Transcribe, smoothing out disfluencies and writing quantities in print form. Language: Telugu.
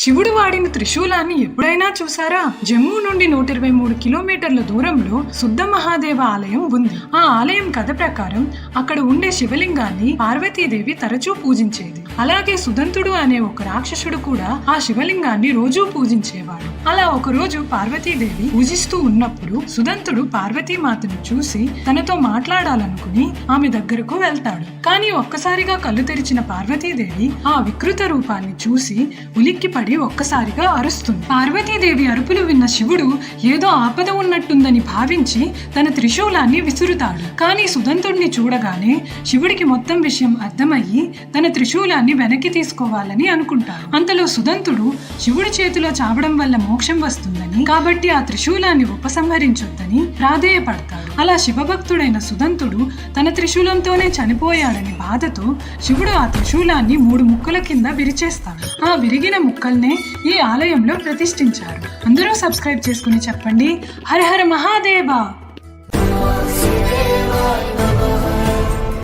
శివుడు వాడిన త్రిశూలాన్ని ఎప్పుడైనా చూసారా? జమ్మూ నుండి 123 కిలోమీటర్ల దూరంలో శుద్ధ మహాదేవ ఆలయం ఉంది. ఆ ఆలయం కథ ప్రకారం అక్కడ ఉండే శివలింగాన్ని పార్వతీదేవి తరచూ పూజించేది. అలాగే సుదంతుడు అనే ఒక రాక్షసుడు కూడా ఆ శివలింగాన్ని రోజూ పూజించేవాడు. అలా ఒక రోజు పార్వతీదేవి పూజిస్తూ ఉన్నప్పుడు సుదంతుడు పార్వతీమాతను చూసి తనతో మాట్లాడాలనుకుని ఆమె దగ్గరకు వెళ్తాడు. కానీ ఒక్కసారిగా కళ్ళు తెరిచిన పార్వతీదేవి ఆ వికృత రూపాన్ని చూసి ఉలిక్కిపడి ఒక్కసారిగా అరుస్తుంది. పార్వతీదేవి అరుపులు విన్న శివుడు ఏదో ఆపద ఉన్నట్టుందని భావించి తన త్రిశూలాన్ని విసురుతాడు. కానీ సుదంతుడిని చూడగానే శివుడికి మొత్తం విషయం అర్థమయ్యి తన త్రిశూలాన్ని వెనక్కి తీసుకోవాలని అనుకుంటాడు. అంతలో సుదంతుడు శివుడి చేతిలో చావడం వల్ల మోక్షం వస్తుందని, కాబట్టి ఆ త్రిశూలాన్ని ఉపసంహరించొద్దని ప్రాధేయపడతాడు. అలా శివభక్తుడైన సుదంతుడు తన త్రిశూలంతోనే చనిపోయాడని బాధతో శివుడు ఆ త్రిశూలాన్ని 3 ముక్కల కింద విరిచేస్తాడు. ఆ విరిగిన ముక్కల్నే ఈ ఆలయంలో ప్రతిష్ఠించారు. అందరూ సబ్స్క్రైబ్ చేసుకుని చెప్పండి, హర హర మహాదేవ.